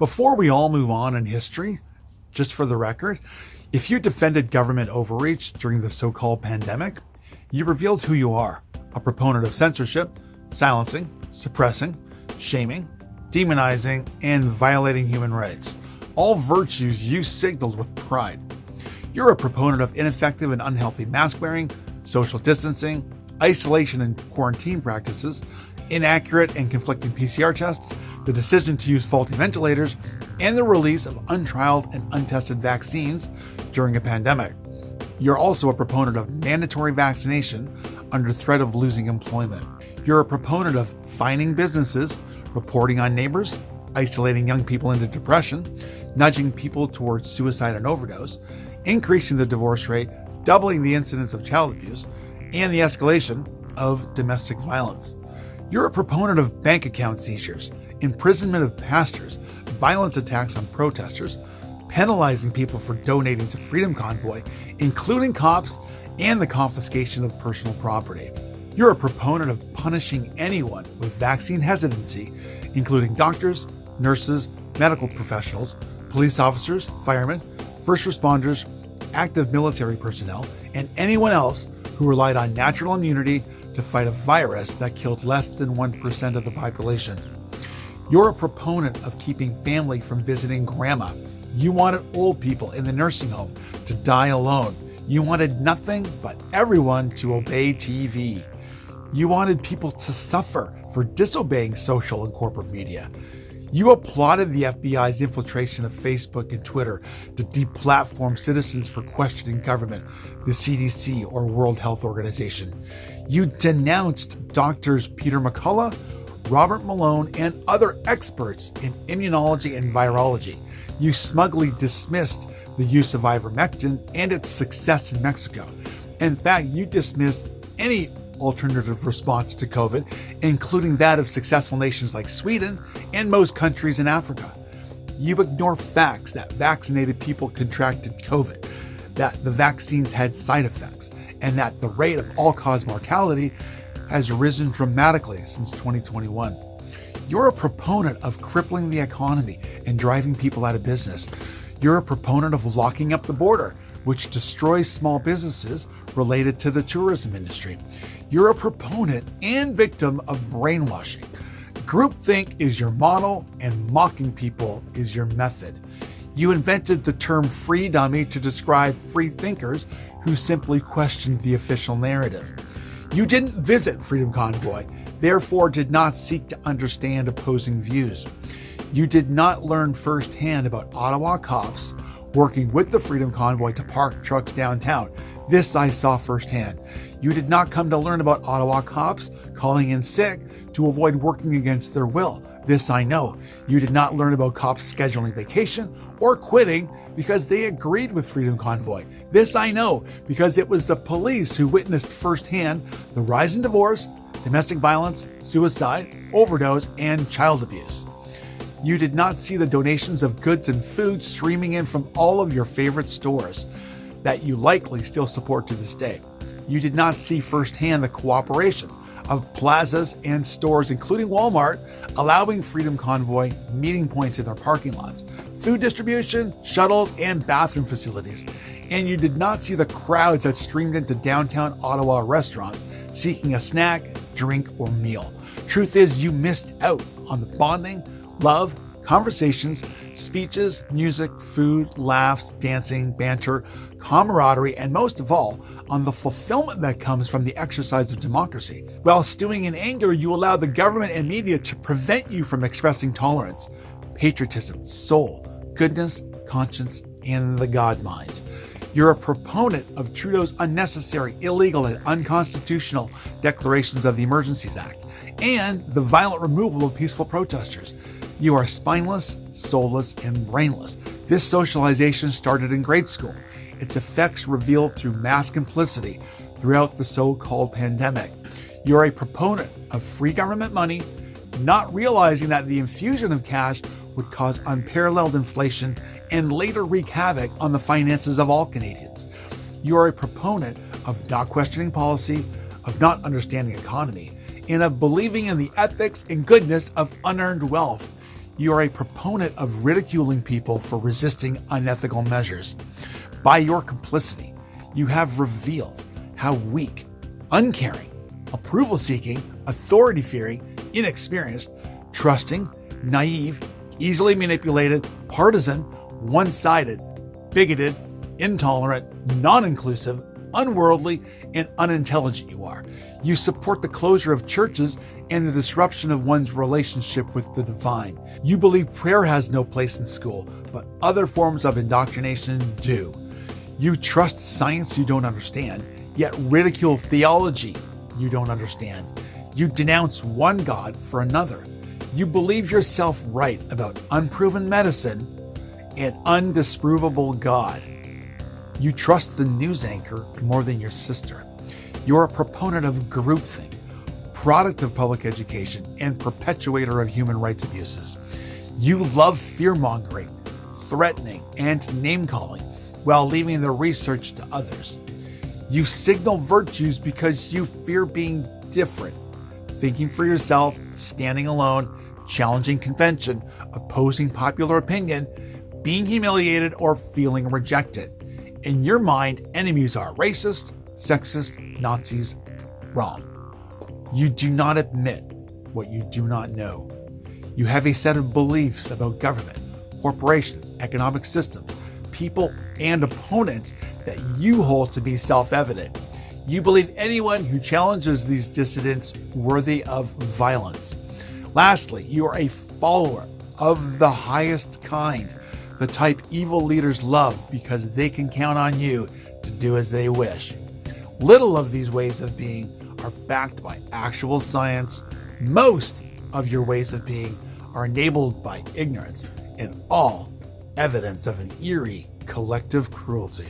Before we all move on in history, just for the record, if you defended government overreach during the so-called pandemic, you revealed who you are, a proponent of censorship, silencing, suppressing, shaming, demonizing, and violating human rights, all virtues you signaled with pride. You're a proponent of ineffective and unhealthy mask wearing, social distancing, isolation and quarantine practices, inaccurate and conflicting PCR tests, the decision to use faulty ventilators, and the release of untrialed and untested vaccines during a pandemic. You're also a proponent of mandatory vaccination under threat of losing employment. You're a proponent of fining businesses, reporting on neighbors, isolating young people into depression, nudging people towards suicide and overdose, increasing the divorce rate, doubling the incidence of child abuse, and the escalation of domestic violence. You're a proponent of bank account seizures, imprisonment of pastors, violent attacks on protesters, penalizing people for donating to Freedom Convoy, including cops, and the confiscation of personal property. You're a proponent of punishing anyone with vaccine hesitancy, including doctors, nurses, medical professionals, police officers, firemen, first responders, active military personnel, and anyone else who relied on natural immunity to fight a virus that killed less than 1% of the population. You're a proponent of keeping family from visiting grandma. You wanted old people in the nursing home to die alone. You wanted nothing but everyone to obey TV. You wanted people to suffer for disobeying social and corporate media. You applauded the FBI's infiltration of Facebook and Twitter to deplatform citizens for questioning government, the CDC, or World Health Organization. You denounced doctors Peter McCullough, Robert Malone, and other experts in immunology and virology. You smugly dismissed the use of ivermectin and its success in Mexico. In fact, you dismissed any alternative response to COVID, including that of successful nations like Sweden and most countries in Africa. You ignore facts that vaccinated people contracted COVID, that the vaccines had side effects, and that the rate of all-cause mortality has risen dramatically since 2021. You're a proponent of crippling the economy and driving people out of business. You're a proponent of locking up the border, which destroys small businesses related to the tourism industry. You're a proponent and victim of brainwashing. Groupthink is your model and mocking people is your method. You invented the term free dummy to describe free thinkers who simply questioned the official narrative. You didn't visit Freedom Convoy, therefore did not seek to understand opposing views. You did not learn firsthand about Ottawa cops working with the Freedom Convoy to park trucks downtown. This I saw firsthand. You did not come to learn about Ottawa cops calling in sick to avoid working against their will. This I know. You did not learn about cops scheduling vacation or quitting because they agreed with Freedom Convoy. This I know because it was the police who witnessed firsthand the rise in divorce, domestic violence, suicide, overdose, and child abuse. You did not see the donations of goods and food streaming in from all of your favorite stores that you likely still support to this day. You did not see firsthand the cooperation of plazas and stores, including Walmart, allowing Freedom Convoy meeting points in their parking lots, food distribution, shuttles, and bathroom facilities. And you did not see the crowds that streamed into downtown Ottawa restaurants seeking a snack, drink, or meal. Truth is, you missed out on the bonding, love, conversations, speeches, music, food, laughs, dancing, banter, camaraderie, and most of all, on the fulfillment that comes from the exercise of democracy. While stewing in anger, you allow the government and media to prevent you from expressing tolerance, patriotism, soul, goodness, conscience, and the God mind. You're a proponent of Trudeau's unnecessary, illegal, and unconstitutional declarations of the Emergencies Act and the violent removal of peaceful protesters. You are spineless, soulless, and brainless. This socialization started in grade school. Its effects revealed through mass complicity throughout the so-called pandemic. You're a proponent of free government money, not realizing that the infusion of cash would cause unparalleled inflation and later wreak havoc on the finances of all Canadians. You are a proponent of not questioning policy, of not understanding economy, and of believing in the ethics and goodness of unearned wealth. You are a proponent of ridiculing people for resisting unethical measures. By your complicity, you have revealed how weak, uncaring, approval-seeking, authority-fearing, inexperienced, trusting, naive, easily manipulated, partisan, one-sided, bigoted, intolerant, non-inclusive, unworldly, and unintelligent you are. You support the closure of churches and the disruption of one's relationship with the divine. You believe prayer has no place in school, but other forms of indoctrination do. You trust science you don't understand, yet ridicule theology you don't understand. You denounce one God for another. You believe yourself right about unproven medicine and undisprovable God. You trust the news anchor more than your sister. You're a proponent of groupthink, product of public education, and perpetuator of human rights abuses. You love fear-mongering, threatening, and name-calling while leaving the research to others. You signal virtues because you fear being different, thinking for yourself, standing alone, challenging convention, opposing popular opinion, being humiliated, or feeling rejected. In your mind, enemies are racist, sexist, Nazis, wrong. You do not admit what you do not know. You have a set of beliefs about government, corporations, economic systems, people, and opponents that you hold to be self-evident. You believe anyone who challenges these dissidents worthy of violence. Lastly, you are a follower of the highest kind, the type evil leaders love because they can count on you to do as they wish. Little of these ways of being are backed by actual science. Most of your ways of being are enabled by ignorance, and all evidence of an eerie collective cruelty.